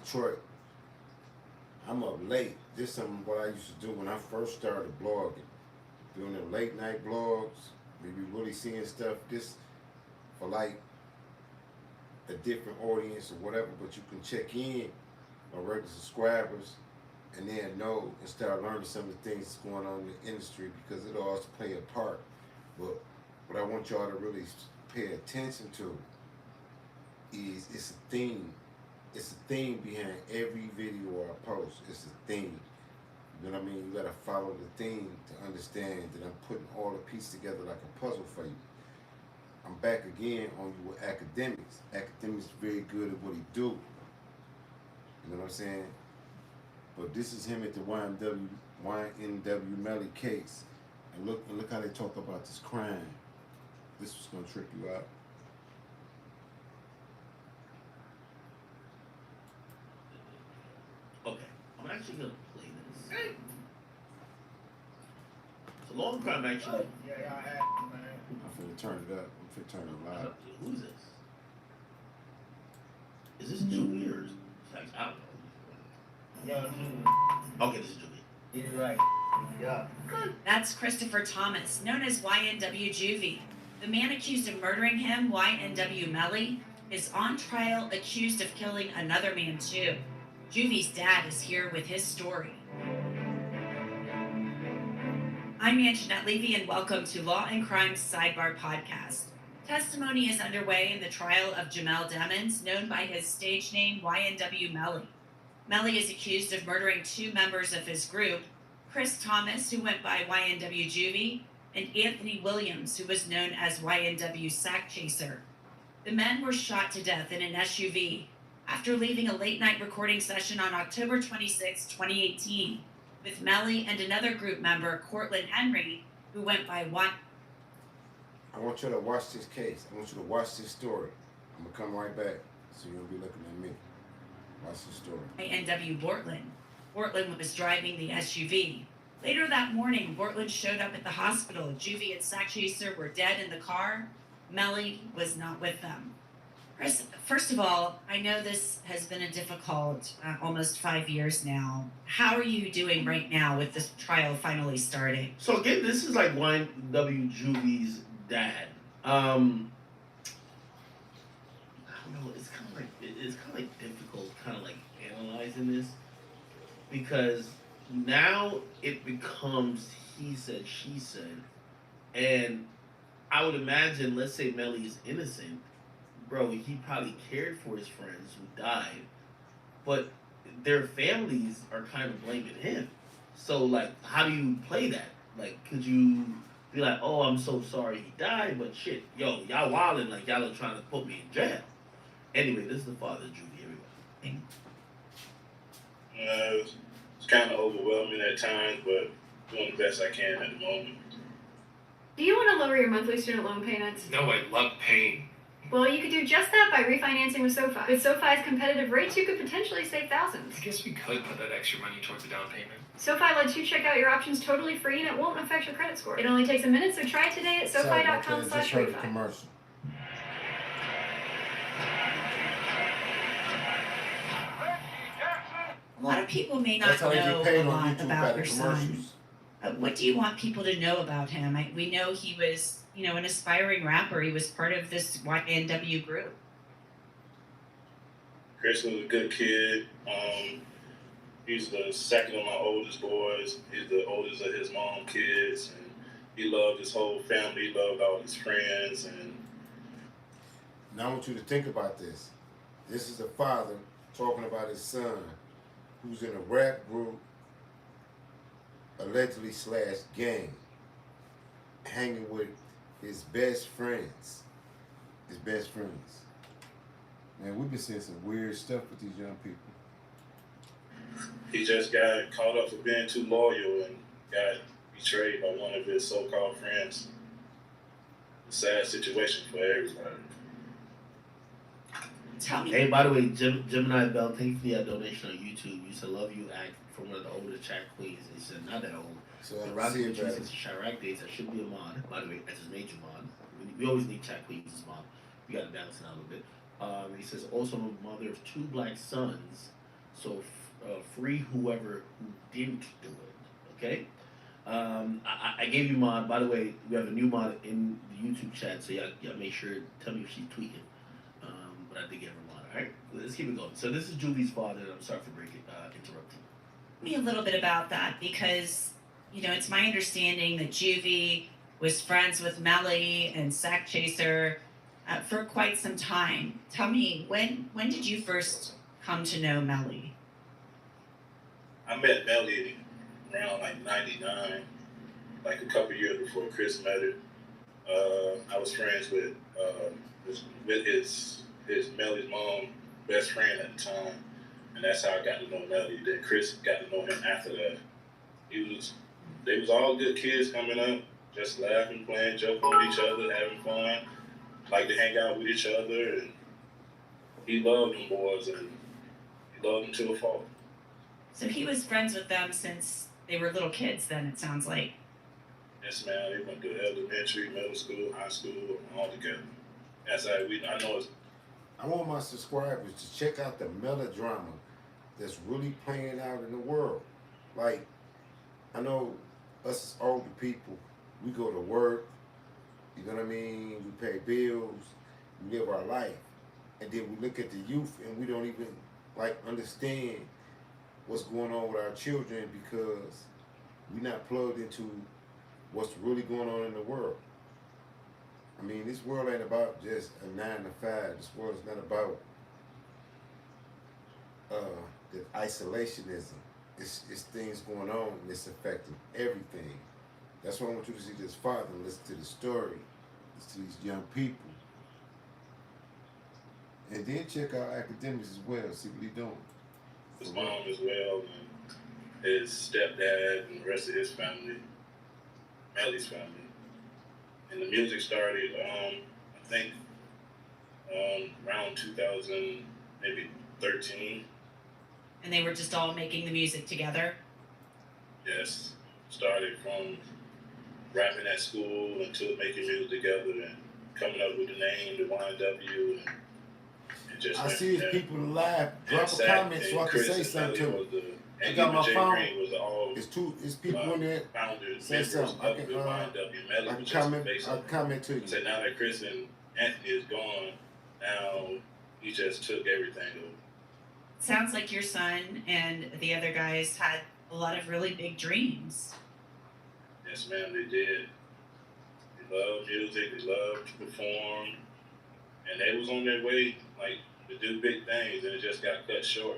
Detroit. I'm up late. This is something what I used to do when I first started blogging. Doing the late night blogs, maybe really seeing stuff. This for like a different audience or whatever, but you can check in on regular subscribers and then know and start learning some of the things that's going on in the industry because it'll also play a part. But what I want y'all to really pay attention to is it's a theme. It's a theme behind every video I post. It's a theme. You know what I mean? You gotta follow the theme to understand that I'm putting all the pieces together like a puzzle for you. I'm back again on you with Akademiks. Akademiks is very good at what he do. You know what I'm saying? But this is him at the YNW Melly case. And look how they talk about this crime. This was gonna trip you out. Okay, I'm actually gonna play this. It's a long time actually. I'm finna turn it up. I'm finna turn it loud. Who is this? Is this Julie or is I don't know. Okay, this is Julie. You're right. Yeah. That's Christopher Thomas, known as YNW Juvie. The man accused of murdering him, YNW Melly, is on trial accused of killing another man too. Juvie's dad is here with his story. I'm Anjanette Levy and welcome to Law and Crime's Sidebar Podcast. Testimony is underway in the trial of Jamel Demons, known by his stage name YNW Melly. Melly is accused of murdering two members of his group, Chris Thomas, who went by YNW Juvie, and Anthony Williams, who was known as YNW Sack Chaser. The men were shot to death in an SUV after leaving a late-night recording session on October 26, 2018, with Melly and another group member, Cortland Henry, who went by I want you to watch this case. I want you to watch this story. I'm gonna come right back, so you'll be looking at me. Watch the story. YNW Bortland. Bortland was driving the SUV. Later that morning, Bortland showed up at the hospital. Juvie and Sack Chaser were dead in the car. Melly was not with them. Chris, first of all, I know this has been a difficult almost 5 years now. How are you doing right now with this trial finally starting? So again, this is like YNW Juvie's dad. I don't know. It's kind of like difficult, kind of like analyzing this because now it becomes he said, she said, and I would imagine, let's say Melly is innocent, bro. He probably cared for his friends who died, but their families are kind of blaming him. So like, how do you play that? Like, could you be like, oh, I'm so sorry he died, but shit, yo, y'all wildin', like y'all are trying to put me in jail. Anyway, this is the father of Juvie, everybody. It's kind of overwhelming at times, but doing the best I can at the moment. Do you want to lower your monthly student loan payments? No, I love paying. Well, you could do just that by refinancing with SoFi. With SoFi's competitive rates, you could potentially save thousands. I guess we could put that extra money towards a down payment. SoFi lets you check out your options totally free and it won't affect your credit score. It only takes a minute, so try it today at Just heard the SoFi.com/refi. commercial. A lot of people may not That's how they know get paid a on lot YouTube about by your the son. commercials. What do you want people to know about him? We know he was, an aspiring rapper. He was part of this YNW group. Chris was a good kid. He's the second of my oldest boys. He's the oldest of his mom kids, and he loved his whole family. He loved all his friends, and Now I want you to think about this. This is the father talking about his son, who's in a rap group, allegedly / gang, hanging with his best friends. His best friends. Man, we've been seeing some weird stuff with these young people. he just got caught up for being too loyal and got betrayed by one of his so-called friends. A sad situation for everybody. Tell me. Hey, by the way, Gemini Bell, thank you for your donation on YouTube. You said love you act from one of the older chat queens. He said not that old. So The I Rocky see it Cheese better. and Chirac days. I should be a mod. By the way, I just made you mod. We always need chat queens as mod. We got to balance it out a little bit. He says also I'm a mother of 2 black sons. So free whoever who didn't do it. Okay. I gave you mod. By the way, we have a new mod in the YouTube chat, so y'all make sure tell me if she's tweaking. But I did give her mod. All right, let's keep it going. So this is Julie's father. And I'm sorry for interrupting. Me a little bit about that because it's my understanding that Juvie was friends with Melly and Sack Chaser for quite some time. Tell me, when did you first come to know Melly? I met Melly around like '99, like a couple years before Chris met her. I was friends with his Melly's mom, best friend at the time, and that's how I got to know Melly. Then Chris got to know him after that. They was all good kids coming up, just laughing, playing, joking with each other, having fun, like to hang out with each other, and he loved them boys, and he loved them to a fault. So he was friends with them since they were little kids. Then it sounds like. Yes, man. They went to elementary, middle school, high school, all together. That's how I know it's. I want my subscribers to check out the melodrama that's really playing out in the world. Like, I know us as older people, we go to work, you know what I mean? We pay bills, we live our life. And then we look at the youth and we don't even understand what's going on with our children because we're not plugged into what's really going on in the world. I mean, this world ain't about just a 9 to 5. This world is not about the isolationism. It's things going on and it's affecting everything. That's why I want you to see this father and listen to the story, listen to these young people. And then check out Akademiks as well, see what he's doing. His mom as well, and his stepdad and the rest of his family, Melly's family. And the music started, I think, around 2000, maybe 13. And they were just all making the music together? Yes. Started from rapping at school until making music together and coming up with the name, the YNW, and just I see if people live, drop a comment so I can say something to them. I got my phone. It's people in there. Say something. I can comment to you. So now that Chris and Anthony is gone, now he just took everything over. Sounds like your son and the other guys had a lot of really big dreams. Yes, ma'am, they did. They loved music, they loved to perform, and they was on their way, to do big things, and it just got cut short.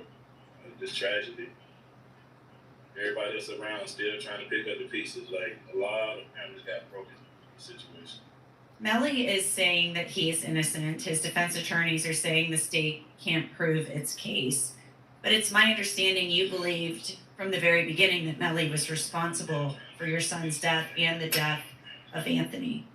This tragedy. Everybody that's around still trying to pick up the pieces. A lot of families got broken in the situation. Melly is saying that he is innocent. His defense attorneys are saying the state can't prove its case. But it's my understanding you believed from the very beginning that Melly was responsible for your son's death and the death of Anthony.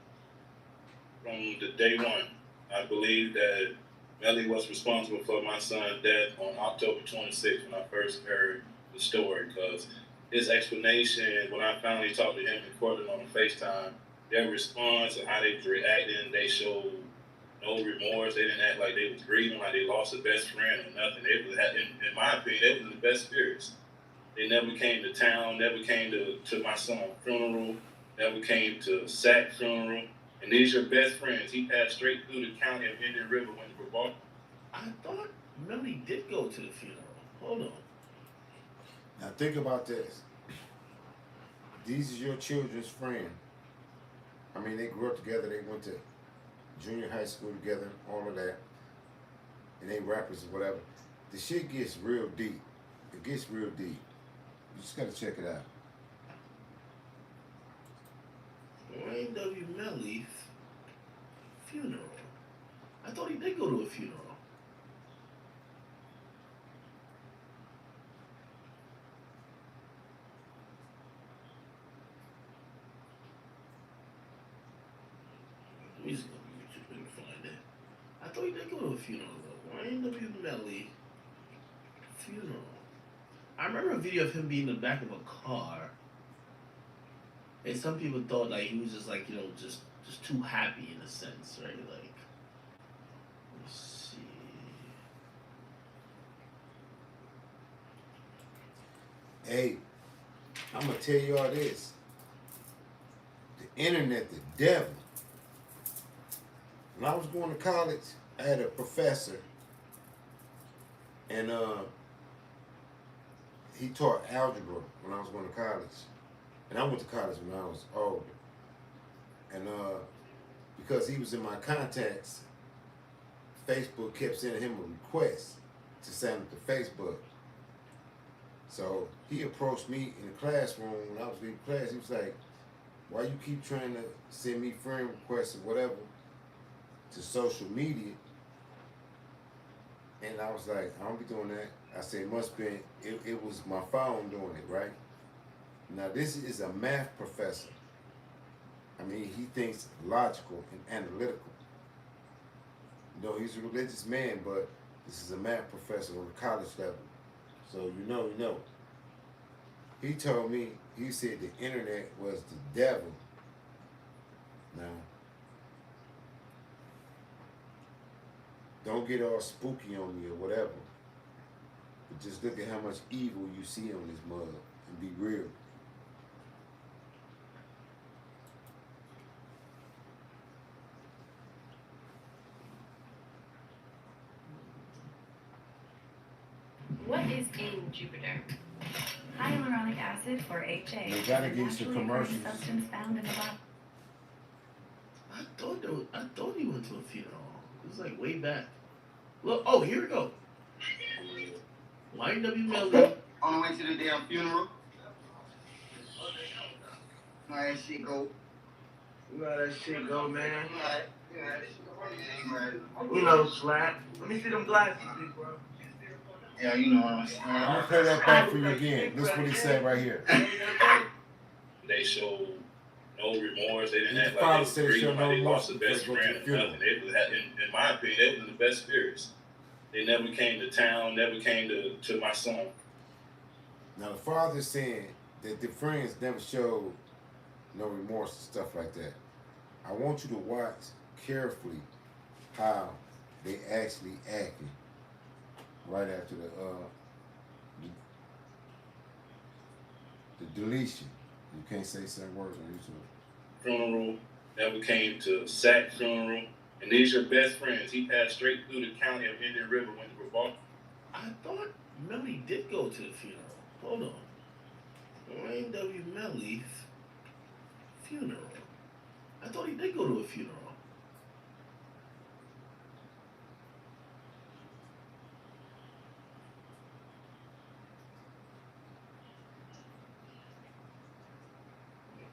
From the day one, I believe that Melly was responsible for my son's death on October 26th when I first heard the story, because his explanation, when I finally talked to him in court and on FaceTime, their response and how they was reacting, they showed no remorse. They didn't act like they was grieving, like they lost a best friend or nothing. They was, in my opinion, they was in the best spirits. They never came to town, never came to my son's funeral, never came to Sack's funeral. And these are your best friends. He passed straight through the county of Indian River when he was born. I thought Melly did go to the funeral. Hold on. Now think about this. These are your children's friend. I mean, they grew up together. They went to junior high school together, all of that. And they rappers or whatever. The shit gets real deep. It gets real deep. You just gotta check it out. YNW Melly funeral. I thought he did go to a funeral. He's gonna YouTube and find it. I thought he did go to a funeral though. YNW Melly funeral. I remember a video of him being in the back of a car. And some people thought he was just just too happy in a sense, right? Let's see. Hey, I'm gonna tell you all this. The internet, the devil. When I was going to college, I had a professor, and he taught algebra when I was going to college, and I went to college when I was older, and because he was in my contacts, Facebook kept sending him a request to sign up to Facebook. So he approached me in the classroom when I was leaving class. He was like, "Why you keep trying to send me friend requests or whatever to social media?" And I was like, "I don't be doing that." I said, "It must be, it was my phone doing it, right?" Now this is a math professor. I mean, he thinks logical and analytical. You know, he's a religious man, but this is a math professor on the college level. So you know. He told me, he said the internet was the devil. Now, don't get all spooky on me or whatever. But just look at how much evil you see on this mug and be real. What is in Jupiter? Hyaluronic acid, or HA, They is gotta a give you some naturally occurring commercials. substance found in the body. I thought he went to a funeral. It was like way back. Look, oh, here we go. YNW Melly. On the way to the damn funeral. How that shit go? You know how that shit go, man. You know, slap. Let me see them glasses, big bro. Yeah, you know what I'm saying. I'm gonna play that back for you again. This is what he said right here. They showed no remorse. They didn't His act father like they said was show grieving no like they remorse lost a before best they go to friend the or funeral. nothing. They was, in my opinion, they was in the best spirits. They never came to town, never came to my son. Now the father's saying that the friends never showed no remorse and stuff like that. I want you to watch carefully how they actually acted right after the deletion. You can't say certain words on YouTube. Funeral, never came to Sack funeral. And these your best friends. He passed straight through the county of Indian River, went to Revolt. I thought Melly did go to the funeral. Hold on. YNW Melly's funeral. I thought he did go to a funeral.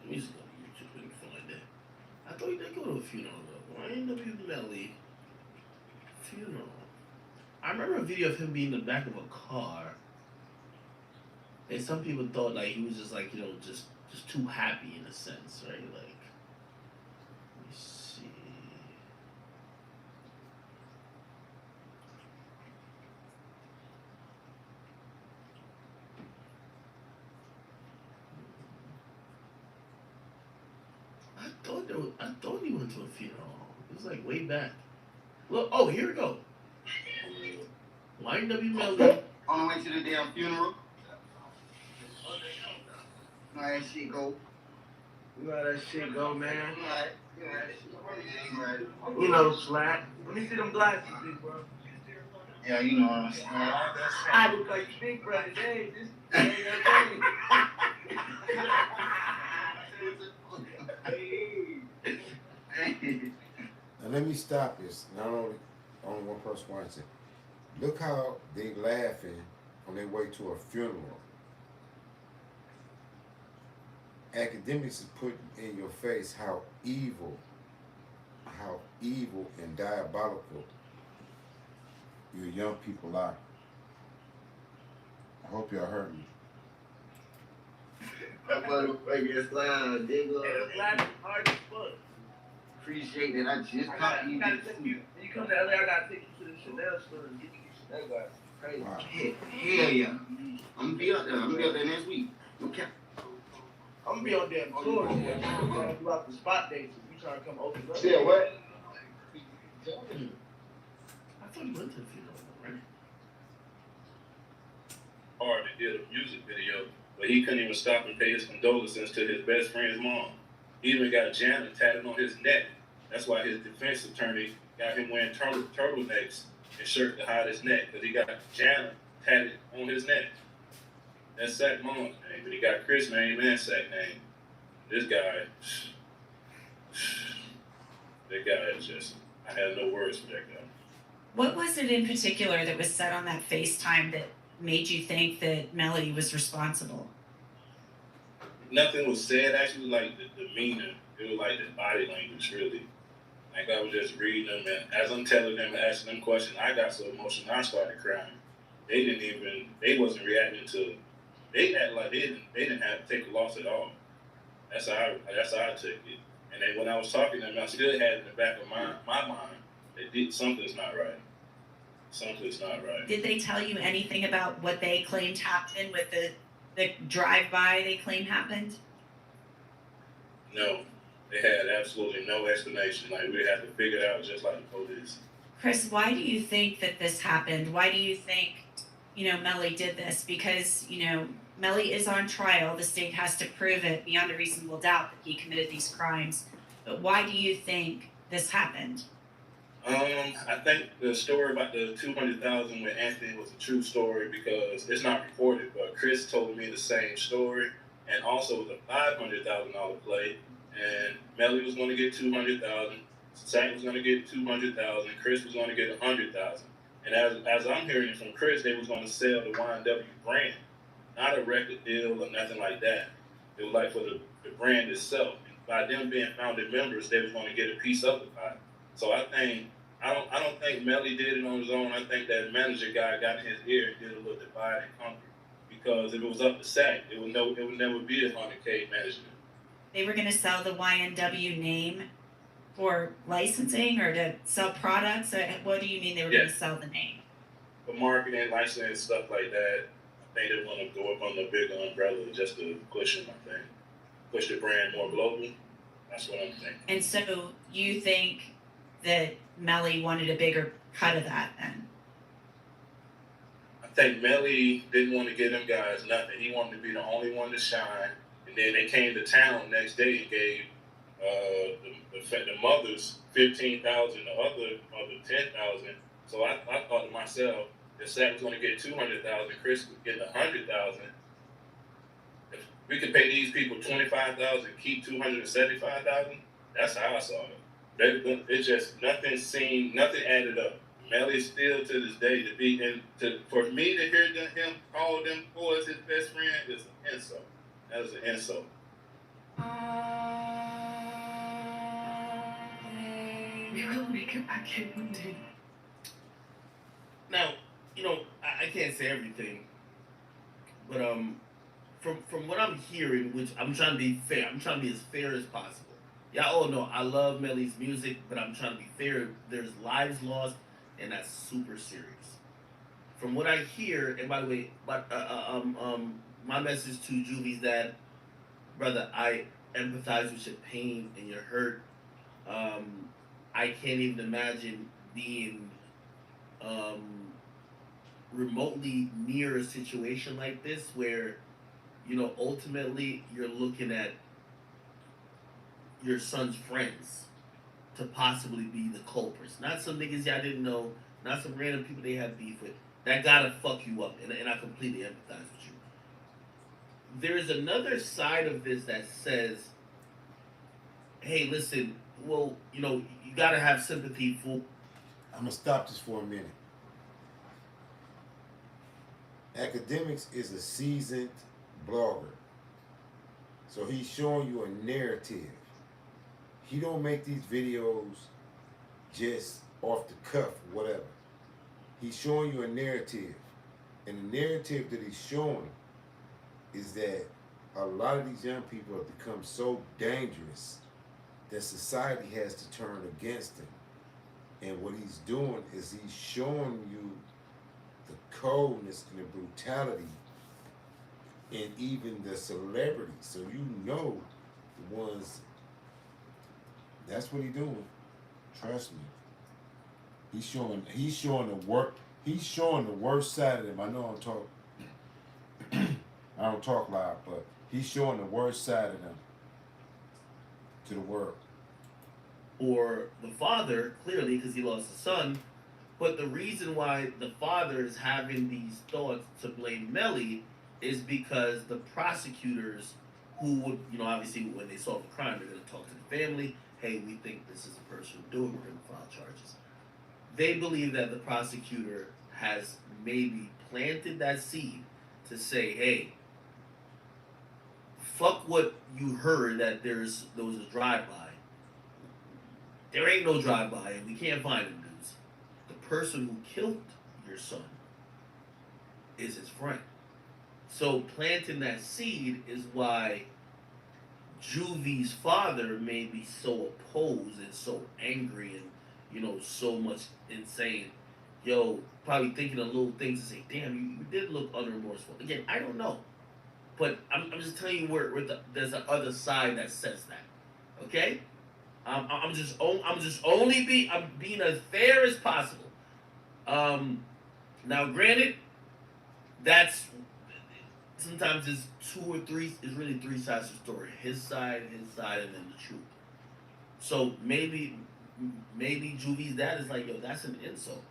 Let me just go to YouTube and find it. I thought he did go to a funeral though. YNW Melly funeral. I remember a video of him being in the back of a car. And some people thought like he was just like, just too happy in a sense, right? Like, let me see. I thought he went to a funeral. It was like way back. Look, oh, here we go. YNW Melly. On the way to the damn funeral. How that shit go? You know how that shit go, man. You know, slap. Let me see them glasses, big bro. Yeah, you know what I'm saying. I look like big brother. Hey, this ain't Now let me stop this. Not only one person watching. Look how they laughing on their way to a funeral. Akademiks is putting in your face how evil and diabolical your young people are. I hope y'all heard me. That motherfucker slime, nigga. Hard as fuck. Appreciate that. I just caught you. You come to LA, I gotta take you to the Chanel store and get you Chanel glasses. Crazy. Wow. Hell yeah. I'm gonna be out there next week. Okay. I'm gonna be on damn tour. I'm gonna do out the spot dates if you trying to come open up. Yeah, what? I thought he went to the funeral, right? Or starting to hear the music video, but he couldn't even stop and pay his condolences to his best friend's mom. He even got Janet tatted on his neck. That's why his defense attorney got him wearing turtlenecks and shirt to hide his neck, because he got Janet tatted on his neck. That's Sack mom's name, but he got Chris' name and Sack name. This guy, that guy is just, I have no words for that guy. What was it in particular that was said on that FaceTime that made you think that Melody was responsible? Nothing was said, actually, like the demeanor. It was like the body language, really. Like I was just reading them, and as I'm telling them and asking them questions, I got so emotional, I started crying. They wasn't reacting to, they acted like they didn't have to take a loss at all. That's how I took it. And then when I was talking to them, I still had in the back of my mind that something's not right. Something's not right. Did they tell you anything about what they claimed happened with the drive-by they claim happened? No, they had absolutely no explanation. Like we had to figure it out just like the police. Chris, why do you think that this happened? Why do you think, Melly did this? Because, Melly is on trial. The state has to prove it beyond a reasonable doubt that he committed these crimes. But why do you think this happened? I think the story about the $200,000 with Anthony was a true story because it's not recorded, but Chris told me the same story, and also the $500,000 play, and Melly was going to get $200,000, Sack was going to get $200,000, Chris was going to get $100,000, and as I'm hearing it from Chris, they was going to sell the YNW brand, not a record deal or nothing like that. It was like for the brand itself. By them being founded members, they was going to get a piece of the pie. So I don't think Melly did it on his own. I think that manager guy got in his ear and did a little divide and conquer. Because if it was up to Sack, it would never be a 100K management. They were going to sell the YNW name for licensing or to sell products? Or what do you mean they were going to sell the name? For marketing, licensing, stuff like that. I think they want to go up on the bigger umbrella just to push them, I think. Push the brand more globally. That's what I'm thinking. And so you think that Melly wanted a bigger cut of that then? I think Melly didn't want to give them guys nothing. He wanted to be the only one to shine. And then they came to town next day and gave the mothers $15,000, the other mother $10,000. So I thought to myself, if Sack was going to get $200,000, Chris was getting $100,000. If we could pay these people $25,000, keep $275,000, that's how I saw it. It's just nothing added up. Melly still to this day for me to hear him call them boys his best friend is an insult. That is an insult. We will make it back in one day. Now, I can't say everything, but from what I'm hearing, which I'm trying to be fair, I'm trying to be as fair as possible. Y'all all know I love Melly's music, but I'm trying to be fair. There's lives lost, and that's super serious. From what I hear, and by the way, my message to Juvie's dad, brother, I empathize with your pain and your hurt. I can't even imagine being remotely near a situation like this where, ultimately you're looking at your son's friends to possibly be the culprits. Not some niggas y'all didn't know, not some random people they have beef with. That gotta fuck you up, and I completely empathize with you. There's another side of this that says, hey, listen, well, you gotta have sympathy for... I'm gonna stop this for a minute. Akademiks is a seasoned blogger. So he's showing you a narrative. He don't make these videos just off the cuff, whatever. He's showing you a narrative. And the narrative that he's showing is that a lot of these young people have become so dangerous that society has to turn against them. And what he's doing is he's showing you the coldness and the brutality in even the celebrities. So the ones, that's what he's doing. Trust me. He's showing the worst side of them. I know I'm talking. I don't talk loud, but he's showing the worst side of them to the world. Or the father, clearly, because he lost a son. But the reason why the father is having these thoughts to blame Melly is because the prosecutors, who would, obviously when they solve the crime, they're going to talk to the family. Hey, we think this is the person doing it. We're going to file charges. They believe that the prosecutor has maybe planted that seed to say, hey, fuck what you heard that there was a drive-by. There ain't no drive-by, and we can't find him, dudes. The person who killed your son is his friend. So planting that seed is why Juvie's father may be so opposed and so angry and, so much insane. Probably thinking of little things to say, damn, you did look unremorseful. Again, I don't know. But I'm just telling you where there's the other side that says that. Okay? I'm being as fair as possible. Now granted, that's sometimes it's two or three. It's really three sides of the story: his side, and then the truth. So maybe Juvie's dad is like, yo, that's an insult.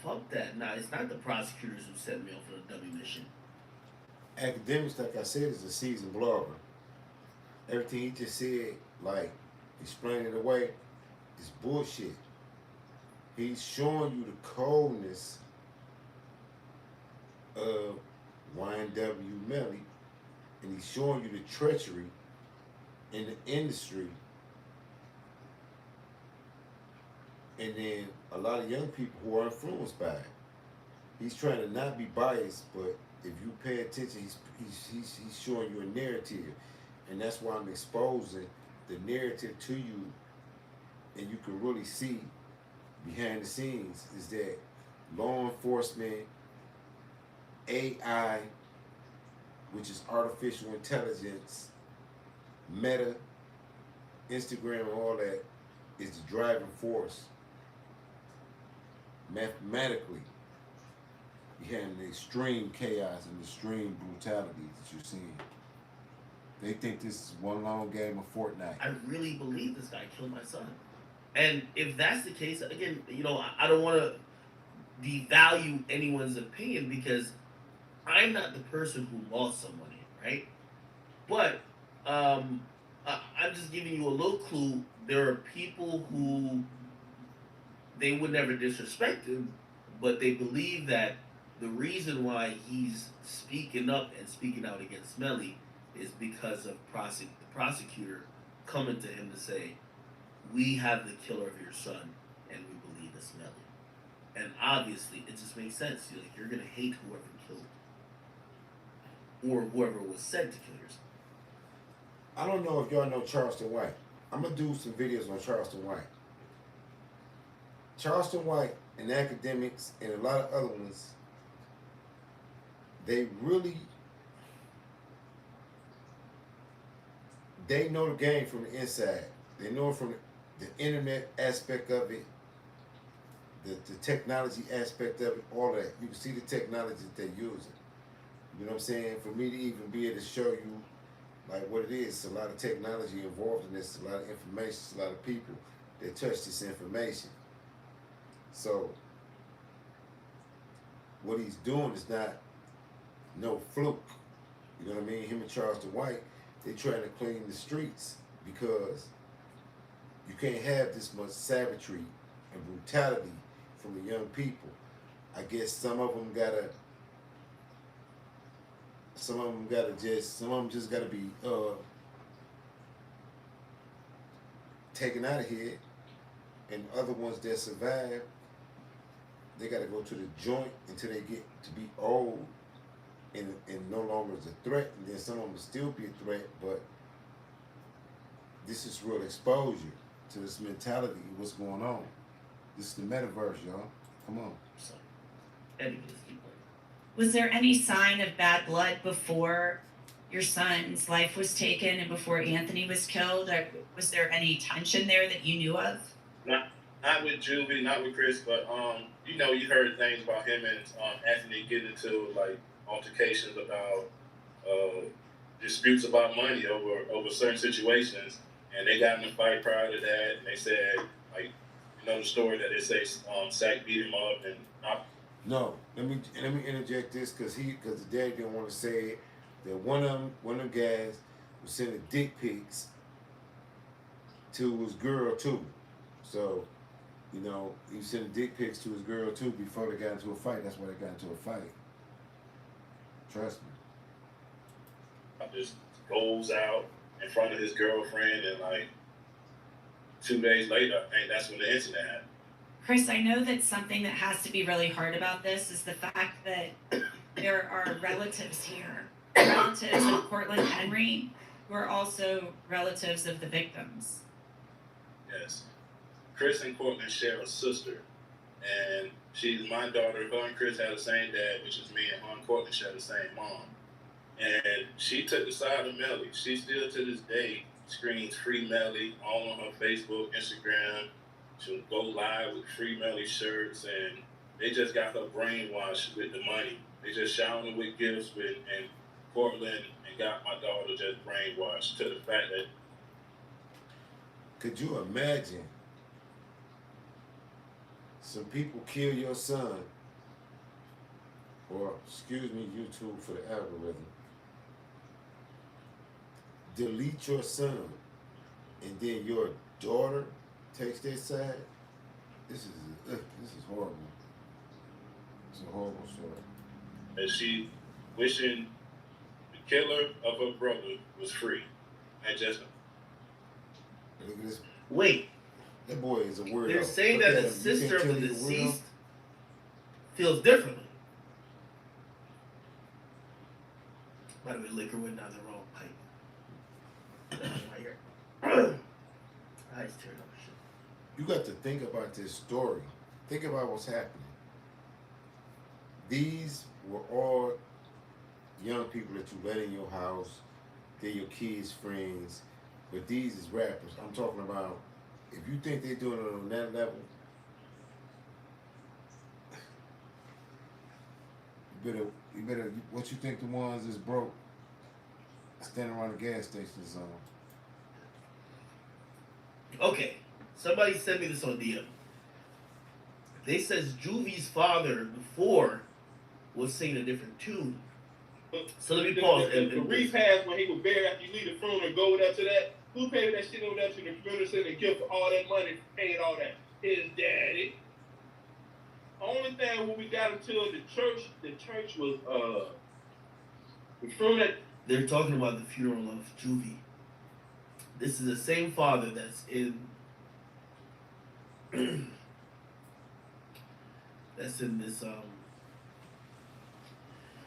Fuck that. Nah, it's not the prosecutors who set me off on a dummy mission. Akademiks, like I said, is a seasoned blogger. Everything he just said, like explaining it away, is bullshit. He's showing you the coldness of YNW Melly, and he's showing you the treachery in the industry. And then a lot of young people who are influenced by it. He's trying to not be biased, but if you pay attention, he's showing you a narrative, and that's why I'm exposing the narrative to you, and you can really see behind the scenes is that law enforcement, AI, which is artificial intelligence, Meta, Instagram, and all that, is the driving force mathematically behind the extreme chaos and the extreme brutality that you're seeing. They think this is one long game of Fortnite. I really believe this guy killed my son. And if that's the case, again, I don't want to devalue anyone's opinion because I'm not the person who lost someone here, right? But I'm just giving you a little clue. There are people who they would never disrespect him, but they believe that the reason why he's speaking up and speaking out against Melly is because of the prosecutor coming to him to say, we have the killer of your son, and we believe it's Melly. And obviously, it just makes sense. You're going to hate whoever killed or whoever was said to kill your son. I don't know if y'all know Charleston White. I'm going to do some videos on Charleston White. Charleston White and Akademiks and a lot of other ones, they know the game from the inside. They know it from the internet aspect of it, the technology aspect of it, all that. You can see the technology that they're using. You know what I'm saying? For me to even be able to show you like what it is, a lot of technology involved in this, a lot of information, a lot of people that touch this information. So what he's doing is not no fluke. You know what I mean? Him and Charleston White, they're trying to clean the streets because you can't have this much savagery and brutality from the young people. I guess some of them just gotta be taken out of here, and other ones that survive, they gotta go to the joint until they get to be old and no longer is a threat, and then some of them will still be a threat, but this is real exposure to this mentality of what's going on. This is the metaverse, y'all. Come on. So, anyways, keep going. Was there any sign of bad blood before your son's life was taken and before Anthony was killed? Or was there any tension there that you knew of? Not with Juvie, not with Chris, but you heard things about him and Anthony getting into like altercations about disputes about money over certain situations, and they got in a fight prior to that, and they said, like, you know the story that they say Sack beat him up and not. No, let me interject this because the dad didn't want to say it. That one of them guys was sending dick pics to his girl too. So, you know, he was sending dick pics to his girl too before they got into a fight. That's why they got into a fight. Trust me. Just goes out in front of his girlfriend, and like 2 days later, I think that's when the incident happened. Chris, I know that something that has to be really hard about this is the fact that there are relatives here, relatives of Cortland Henry, who are also relatives of the victims. Yes. Chris and Cortland share a sister, and she's my daughter. Her and Chris had the same dad, which is me, and her and Cortland share the same mom. And she took the side of Melly. She still to this day screams Free Melly all on her Facebook, Instagram. She'll go live with Free Melly shirts, and they just got her brainwashed with the money. They just showered her with gifts and Cortland, and got my daughter just brainwashed to the fact that. Could you imagine some people kill your son, or excuse me, YouTube for the algorithm, delete your son, and then your daughter takes their side? This is horrible. It's a horrible story. And she wishing the killer of her brother was free. And just Look at this. Wait, That boy is a weirdo. they're saying Look that at the him. You sister can't of tell the he's a weirdo? deceased feels differently. By the way, liquor went down the wrong pipe. Right here. Eyes tearing up shit. You got to think about this story. Think about what's happening. These were all young people that you let in your house. They're your kids' friends. But these is rappers. I'm talking about, if you think they're doing it on that level, you better, what you think the ones that's broke standing around the gas stations on? Okay, somebody sent me this on DM. They says Juvie's father before was singing a different tune. So let me pause. The repast when he was buried after you leave the funeral and go over there to that. Who paid that shit over there to the community center and give all that money, paid all that? His daddy. Only thing when we got until the church was from that. They're talking about the funeral of Juvie. This is the same father that's in that's in this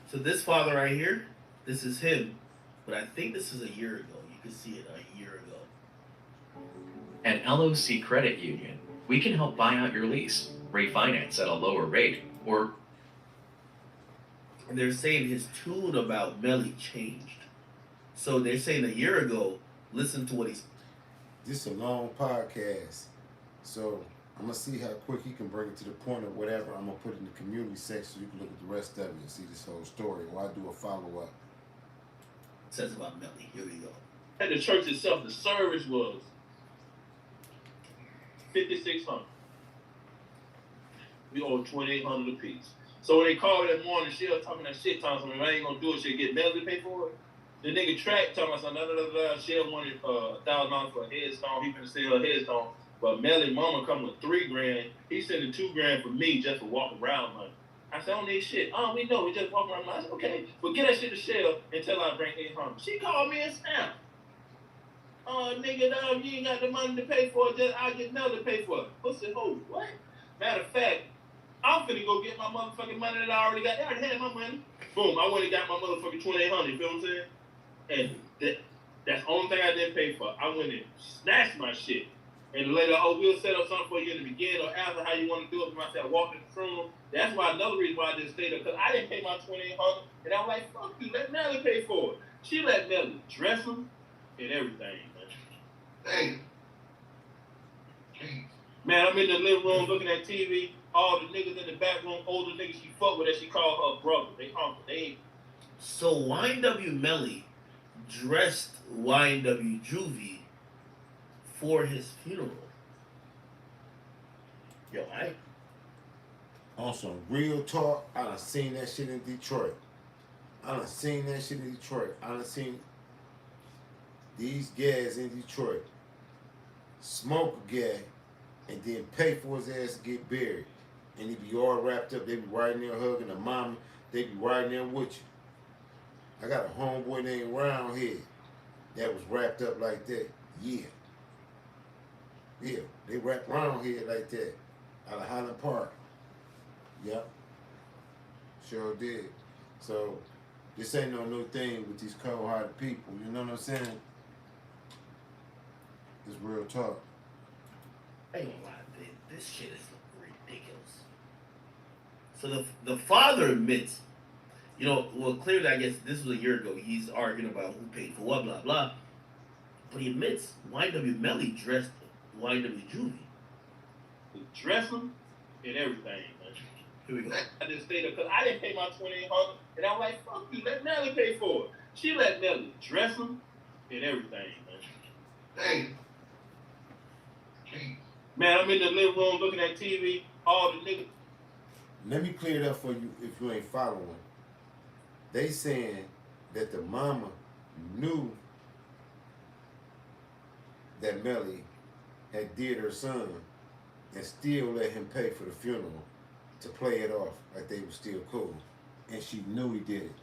so this father right here, this is him, but I think this is a year ago. You can see it a year ago. At LOC Credit Union, we can help buy out your lease, refinance at a lower rate, or... And they're saying his tune about Melly changed. So they're saying a year ago, listen to what he's... This is a long podcast. So I'm going to see how quick he can bring it to the point or whatever. I'm going to put it in the community section so you can look at the rest of it and see this whole story. Or I'll do a follow-up. Says about Melly. Here we go. At the church itself, the service was $5,600. We owed $2,800 apiece. So when they called me that morning, she was talking that shit, talking to me, I ain't gonna do it, she'll get Melly to pay for it. The nigga track talking about she wanted $1,000 for a headstone. He finna sell her headstone. But Melly mama come with $3,000. He sending $2,000 for me just for walking around money. I said, I don't need shit. Oh, we know, we just walk around money. I said, okay, but get that shit to Shell until I bring $800. She called me and snapped. Oh, nigga, no, you ain't got the money to pay for it, just I'll get Melly to pay for it. Pussy hoe, what? Matter of fact, I'm finna go get my motherfucking money that I already got. I already had my money. Boom, I went and got my motherfucking $2,800, you feel what I'm saying? And that's the only thing I didn't pay for. I went and snatched my shit. And later, oh, we'll set up something for you in the beginning or after how you want to do it. And I said, I walked in the room. That's why another reason why I didn't stay there, because I didn't pay my $2,800. And I'm like, fuck you, let Melly pay for it. She let Melly dress him and everything, man. Man, I'm in the living room looking at TV. All the niggas in the back room, older niggas she fuck with that she called her brother. They uncle. They ain't. So YNW Melly dressed YNW Juvie for his funeral. Yo, On some real talk, I done seen that shit in Detroit. I done seen that shit in Detroit. I done seen these guys in Detroit smoke a guy and then pay for his ass to get buried. And he be all wrapped up. They be riding there hugging the mama. They be riding there with you. I got a homeboy named Roundhead that was wrapped up like that. Yeah. Yeah, they wrapped Roundhead like that out of Highland Park. Yep. Sure did. So this ain't no new thing with these cold-hearted people. You know what I'm saying? It's real talk. I ain't gonna lie, this shit is ridiculous. So the father admits, well, clearly, I guess this was a year ago. He's arguing about who paid for what, blah blah. But he admits YNW Melly dressed YNW Juvie. Dress him and everything, man. Here we go. I just stayed there because I didn't pay my $2,800, and I'm like, fuck you, let Nelly pay for it. She let Nelly dress him and everything, man. Hey. Man, I'm in the living room looking at TV, all the niggas. Let me clear it up for you if you ain't following. They saying that the mama knew that Melly had did her son and still let him pay for the funeral to play it off like they were still cool. And she knew he did it.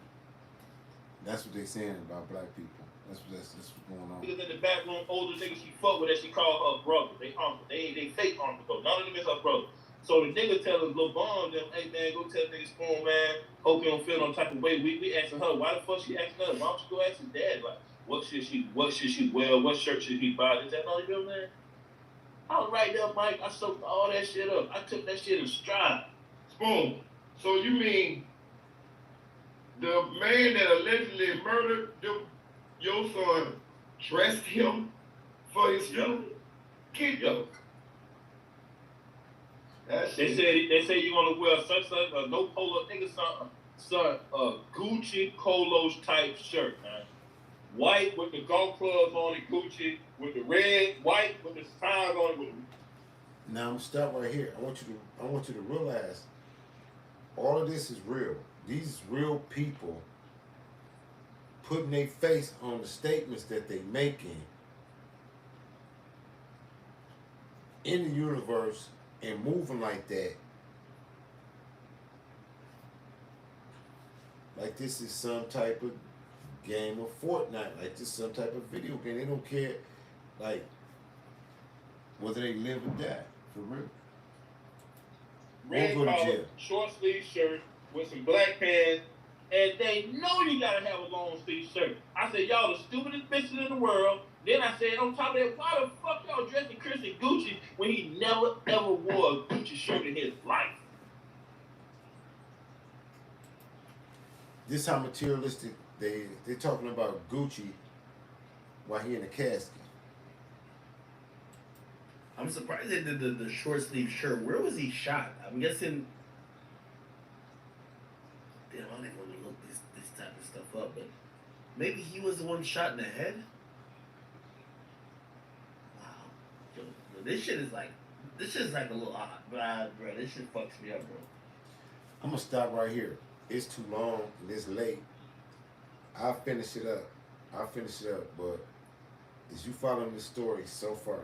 That's what they saying about black people. That's what's going on. Niggas in the back room, older niggas she fuck with that she call her brother. They uncle. They fake uncle though. None of them is her brother. So the nigga telling Lil Bond them, hey man, go tell nigga Spoon, man, hope you don't feel no type of way. We asking her, why the fuck she asking us? Why don't you go ask his dad? Like, what should she wear? What shirt should he buy? Is that all you know, man? I was right there, Mike. I soaked all that shit up. I took that shit in stride. Spoon. So you mean the man that allegedly murdered your son dressed him for his funeral? Keep those. They say you want to wear such a no polo nigga son Gucci polos type shirt, man. White with the golf clubs on it, Gucci with the red, white with the stars on it. Now I'm gonna stop right here. I want you to realize all of this is real. These is real people putting their face on the statements that they making in the universe and moving like that. Like this is some type of game of Fortnite. Like this is some type of video game. They don't care, like, whether they live or die. For real. Red Or go to collar, jail. short sleeve shirt with some black pants, and they know you gotta have a long sleeve shirt. I said, y'all the stupidest bitches in the world. Then I said, on top of that, why the fuck y'all dressing Christian Gucci when he never ever wore a Gucci shirt in his life? This how materialistic they're talking about Gucci while he in a casket. I'm surprised they did the short sleeve shirt. Where was he shot? I'm guessing. Damn, I don't even want to look this type of stuff up, but maybe he was the one shot in the head. Wow, yo, this shit is like a little odd, bro. This shit fucks me up, bro. I'm gonna stop right here. It's too long and it's late. I'll finish it up. But as you following the story so far,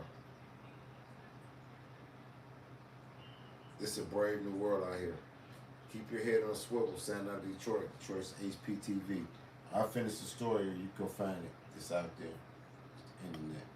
it's a brave new world out here. Keep your head on a swivel, sound out of Detroit. Detroit's HPTV. I'll finish the story and you can find it. It's out there. Internet.